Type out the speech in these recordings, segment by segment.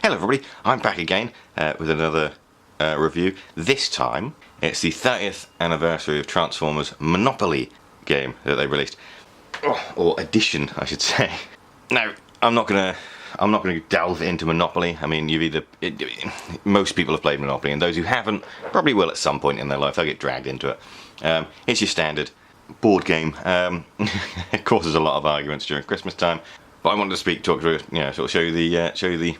Hello everybody, I'm back again with another review. This time it's the 30th anniversary of Transformers Monopoly game that they released, or edition I should say. Now I'm not gonna delve into Monopoly. I mean, most people have played Monopoly, and those who haven't probably will at some point in their life. They'll get dragged into it. It's your standard board game. It causes a lot of arguments during Christmas time. But I wanted to talk through, sort of show you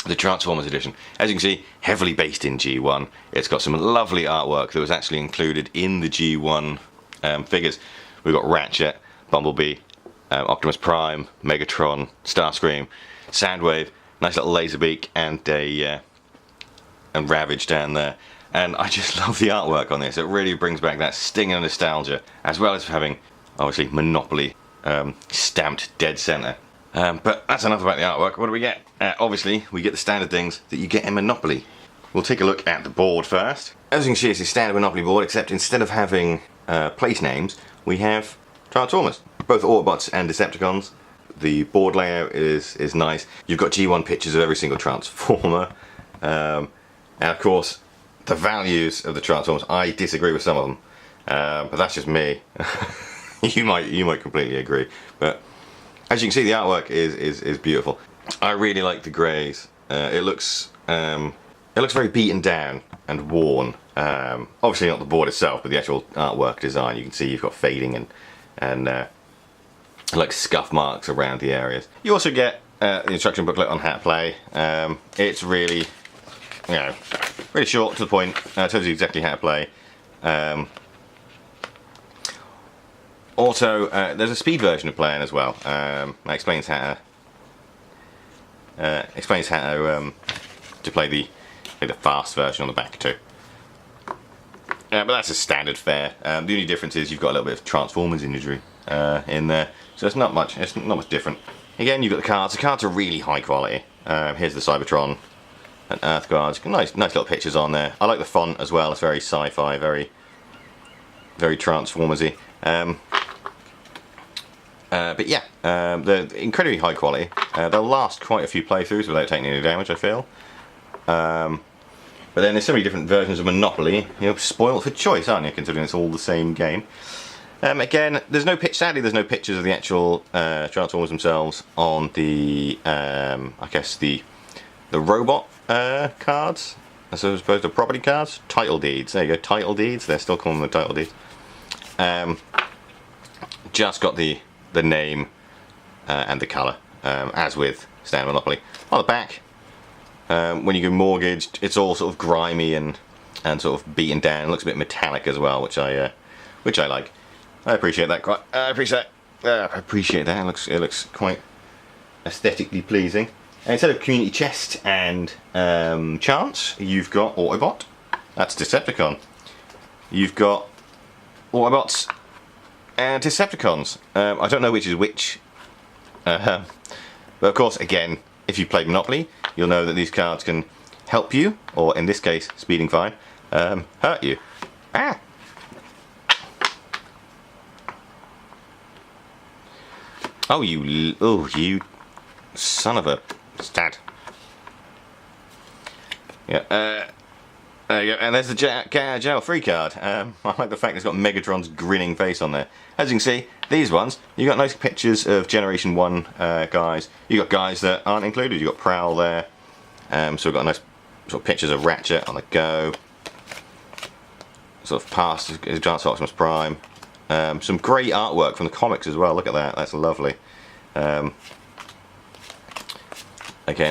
the Transformers edition. As you can see, heavily based in G1. It's got some lovely artwork that was actually included in the G1 figures. We've got Ratchet, Bumblebee, Optimus Prime, Megatron, Starscream, Soundwave, nice little Laserbeak, and Ravage down there. And I just love the artwork on this. It really brings back that sting of nostalgia, as well as having, obviously, Monopoly stamped dead center. But that's enough about the artwork. What do we get? Obviously, we get the standard things that you get in Monopoly. We'll take a look at the board first. As you can see, it's a standard Monopoly board, except instead of having place names, we have Transformers, both Autobots and Decepticons. The board layout is nice. You've got G1 pictures of every single Transformer, and of course, the values of the Transformers. I disagree with some of them, but that's just me. You might completely agree, but as you can see, the artwork is beautiful. I really like the greys. It looks very beaten down and worn. Obviously not the board itself, but the actual artwork design. You can see you've got fading and like scuff marks around the areas. You also get the instruction booklet on how to play. It's really, really short, to the point. Tells you exactly how to play. Also, there's a speed version of playing as well. That explains how to play the fast version on the back too. But that's a standard fare. The only difference is you've got a little bit of Transformers imagery in there, so it's not much. It's not much different. Again, you've got the cards. The cards are really high quality. Here's the Cybertron and Earth guards. Nice little pictures on there. I like the font as well. It's very sci-fi, very Transformers-y. But yeah, they're incredibly high quality. They'll last quite a few playthroughs without taking any damage, I feel. But then there's so many different versions of Monopoly, spoiled for choice, aren't you, considering it's all the same game. Again, sadly there's no pictures of the actual Transformers themselves on the, I guess the robot cards, as opposed to property cards. Title deeds, there you go, title deeds, they're still calling them title deeds. Just got the name and the colour, as with standard Monopoly. On the back, when you go mortgaged, it's all sort of grimy and sort of beaten down. It looks a bit metallic as well, which I like. I appreciate that. I appreciate that. It looks quite aesthetically pleasing. And instead of community chest and chance, you've got Autobot. That's Decepticon. You've got Autobots and Decepticons. I don't know which is which. But of course, again, if you've played Monopoly, you'll know that these cards can help you, or in this case, speeding fine, hurt you. Ah! Oh, you son of a stat. Yeah, there you go, and there's the Get Out of Jail Free card. I like the fact it's got Megatron's grinning face on there. As you can see, these ones, you've got nice pictures of Generation 1 guys. You've got guys that aren't included. You've got Prowl there. So we've got nice sort of pictures of Ratchet on the go. Sort of past his Giant Optimus Prime. Some great artwork from the comics as well. Look at that. That's lovely. Again,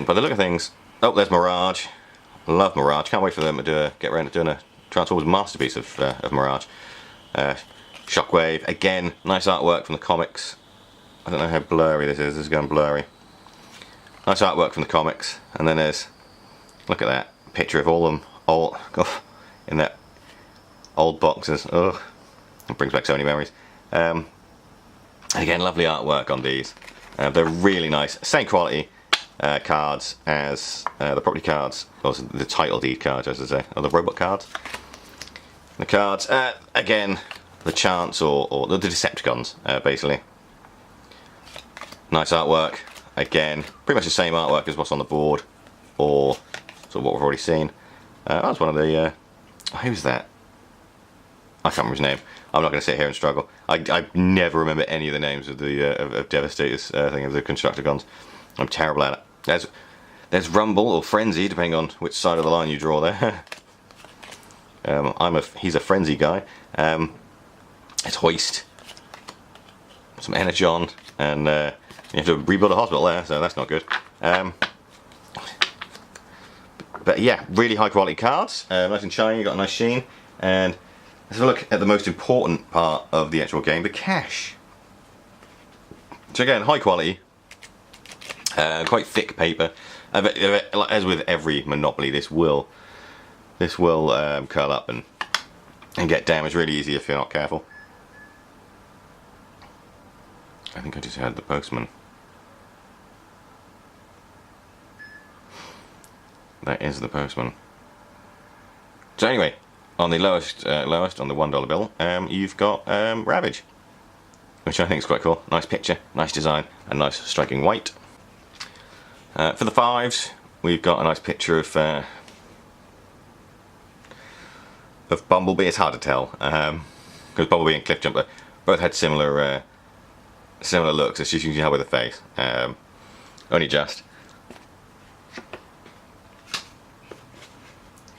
by the look of things, oh, there's Mirage. Love Mirage. Can't wait for them to get around to doing a Transformers masterpiece of Mirage. Shockwave. Again, nice artwork from the comics. I don't know how blurry this is. This is going blurry. Nice artwork from the comics. And then there's, look at that picture of all in that old boxes. Oh, it brings back so many memories. Again, lovely artwork on these. They're really nice. Same quality cards as the property cards, or the title deed cards, as I say, or the robot cards. The cards, again, the Chance or the Decepticons, basically. Nice artwork. Again, pretty much the same artwork as what's on the board. or sort of what we've already seen. That was one of the... who's that? I can't remember his name. I'm not going to sit here and struggle. I never remember any of the names of the of Devastator's thing, of the Constructicons. I'm terrible at it. There's Rumble or Frenzy, depending on which side of the line you draw there. He's a Frenzy guy. It's Hoist, some Energon, and you have to rebuild a hospital there, so that's not good. But yeah, really high quality cards, nice and shiny, got a nice sheen, and let's have a look at the most important part of the actual game, the cash. So again, high quality, quite thick paper. As with every Monopoly, this will curl up and get damaged really easy if you're not careful. I think I just heard the postman. That is the postman. So anyway, on the lowest on the $1 bill, you've got Ravage, which I think is quite cool. Nice picture, nice design, and nice striking white. For the 5s, we've got a nice picture of Bumblebee. It's hard to tell because Bumblebee and Cliffjumper both had similar looks. It's just you can tell by the face, only just.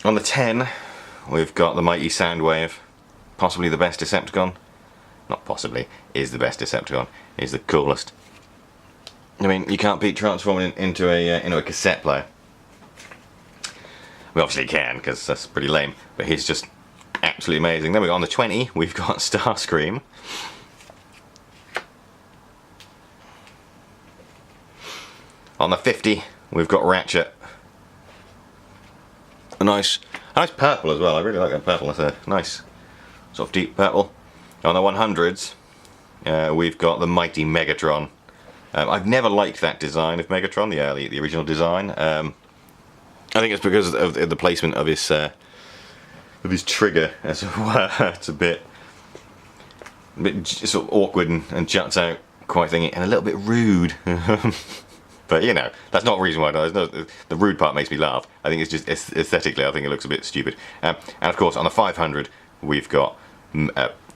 On the 10, we've got the mighty Soundwave, possibly the best Decepticon. Not possibly, is the best Decepticon. Is the coolest. I mean, you can't beat transforming into a cassette player. We obviously can, because that's pretty lame, but he's just absolutely amazing. Then we got on the 20, we've got Starscream. On the 50, we've got Ratchet. A nice purple as well. I really like that purple. That's a nice sort of deep purple. On the 100s, we've got the mighty Megatron. I've never liked that design of Megatron, the original design. I think it's because of the placement of his trigger. It's a bit sort of awkward and juts out quite thingy, and a little bit rude. But you know, that's not a reason why. The rude part makes me laugh. I think it's just aesthetically, I think it looks a bit stupid. And of course, on the 500, we've got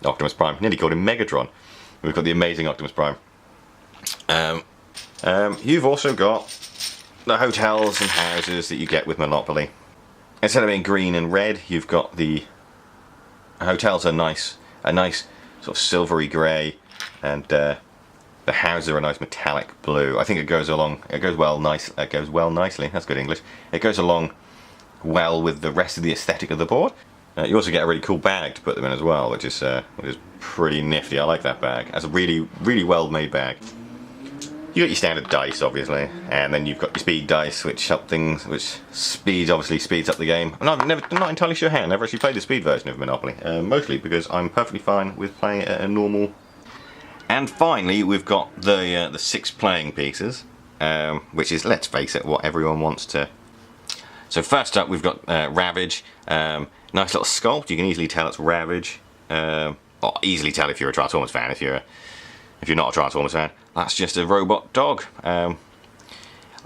Optimus Prime. Nearly called him Megatron. We've got the amazing Optimus Prime. You've also got the hotels and houses that you get with Monopoly. Instead of being green and red, you've got the hotels are a nice sort of silvery grey, and the houses are a nice metallic blue. I think it goes well nicely. That's good English. It goes along well with the rest of the aesthetic of the board. You also get a really cool bag to put them in as well, which is pretty nifty. I like that bag. That's a really well made bag. You got your standard dice, obviously, and then you've got your speed dice, which obviously speeds up the game. And I'm not entirely sure how. I've never actually played the speed version of Monopoly, mostly because I'm perfectly fine with playing it at a normal. And finally, we've got the 6 playing pieces, which is, let's face it, what everyone wants to. So first up, we've got Ravage. Nice little sculpt. You can easily tell it's Ravage. Or easily tell if you're a Transformers fan. If you're not a Transformers fan, that's just a robot dog. I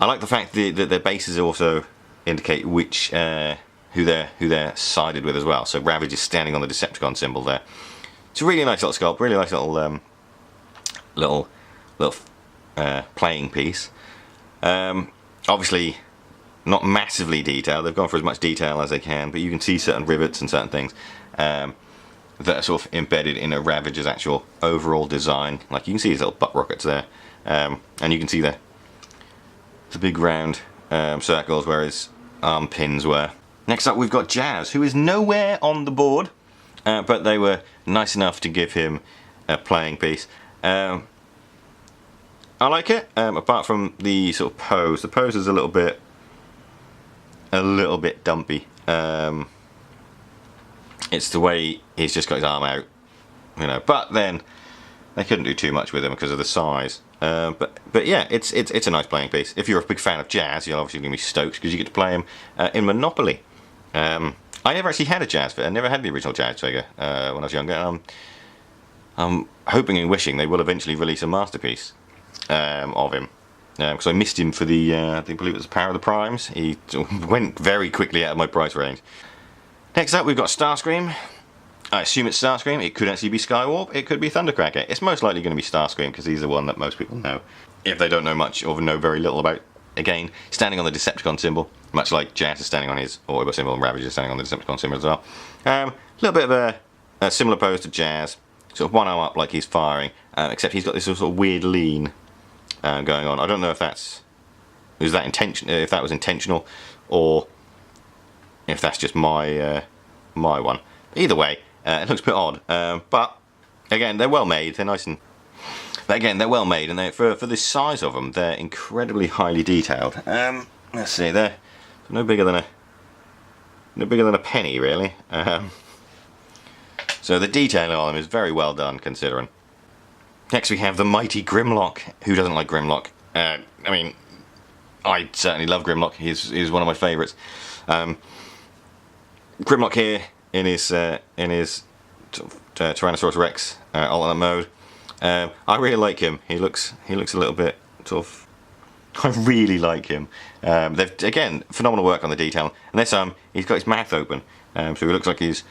like the fact that their bases also indicate which who they're sided with as well. So Ravage is standing on the Decepticon symbol there. It's a really nice little sculpt, really nice little playing piece. Obviously not massively detailed. They've gone for as much detail as they can, but you can see certain rivets and certain things that are sort of embedded in a Ravage's actual overall design. Like you can see his little butt rockets there, and you can see the big round circles where his arm pins were. Next up, we've got Jazz, who is nowhere on the board, but they were nice enough to give him a playing piece. I like it, apart from the sort of pose. The pose is a little bit dumpy. It's the way he's just got his arm out, you know. But then they couldn't do too much with him because of the size. But yeah, it's a nice playing piece. If you're a big fan of Jazz, you're obviously going to be stoked because you get to play him in Monopoly. I never actually had a Jazz figure. I never had the original Jazz figure when I was younger. I'm hoping and wishing they will eventually release a masterpiece of him. because I missed him for the, I believe it was Power of the Primes. He went very quickly out of my price range. Next up, we've got Starscream. I assume it's Starscream. It could actually be Skywarp. It could be Thundercracker. It's most likely going to be Starscream because he's the one that most people know. If they don't know much or know very little about, again, standing on the Decepticon symbol, much like Jazz is standing on his Autobot symbol and Ravage is standing on the Decepticon symbol as well. A little bit of a similar pose to Jazz, sort of one arm up like he's firing, except he's got this sort of weird lean going on. I don't know if that was intentional, or if that's just my one. Either way, it looks a bit odd, but again, they're well made. They're nice and. But again, they're well made, and for the size of them, they're incredibly highly detailed. Let's see, they're no bigger than a penny, really. So the detailing on them is very well done, considering. Next, we have the mighty Grimlock. Who doesn't like Grimlock? I mean, I certainly love Grimlock. He's one of my favourites. Grimlock here in his Tyrannosaurus Rex alternate mode. I really like him. He looks a little bit sort of. I really like him. They've again phenomenal work on the detail. And this he's got his mouth open, so he looks like he's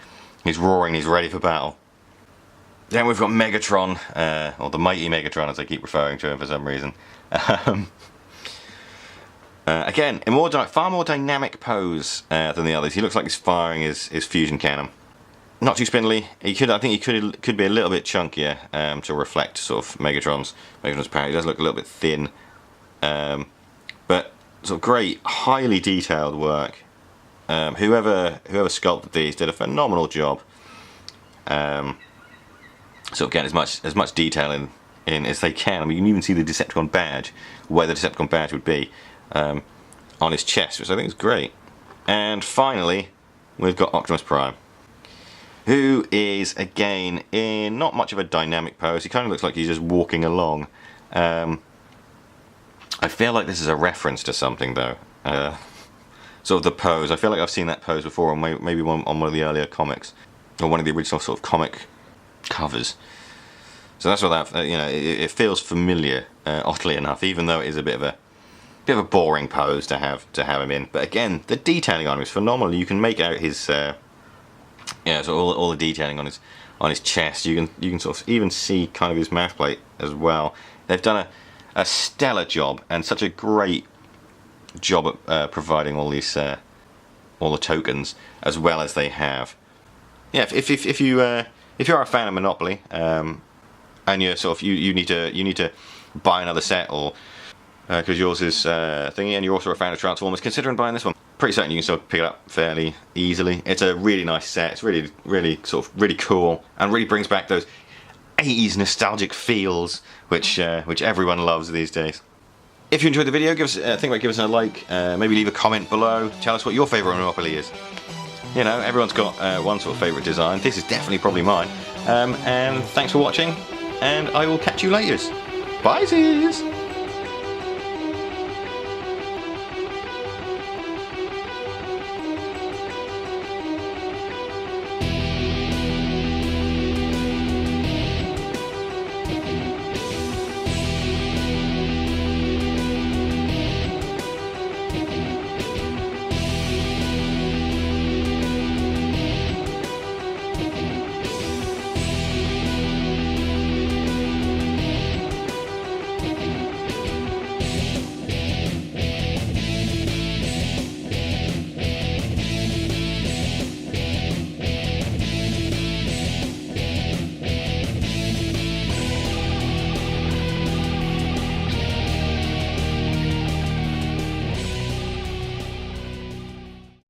roaring. He's ready for battle. Then we've got Megatron, or the mighty Megatron, as I keep referring to him for some reason. Again, far more dynamic pose than the others. He looks like he's firing his fusion cannon. Not too spindly. I think he could be a little bit chunkier to reflect sort of Megatron's power. He does look a little bit thin, but sort of great, highly detailed work. Whoever sculpted these did a phenomenal job. So again, as much detail in as they can. I mean, you can even see the Decepticon badge, where the Decepticon badge would be, on his chest, which I think is great. And finally, we've got Optimus Prime, who is, again, in not much of a dynamic pose. He kind of looks like he's just walking along. I feel like this is a reference to something, though. Sort of the pose. I feel like I've seen that pose before on maybe on one of the earlier comics, or one of the original sort of comic covers. So that's what that, it feels familiar, oddly enough, even though it is a bit of a boring pose to have him in. But again, the detailing on him is phenomenal. You can make out his so all the detailing on his chest. You can sort of even see kind of his mouthplate as well. They've done a stellar job, and such a great job at providing all these all the tokens as well as they have. Yeah, if you are a fan of Monopoly, and you're sort of you need to buy another set, or because yours is thingy, and you're also a fan of Transformers, consider buying this one. Pretty certain you can still pick it up fairly easily. It's a really nice set. It's really cool, and really brings back those 80s nostalgic feels which everyone loves these days. If you enjoyed the video, give us a like, maybe leave a comment below. Tell us what your favourite Monopoly is. You know, everyone's got one sort of favourite design. This is definitely probably mine. And thanks for watching, and I will catch you later. Bye, sis.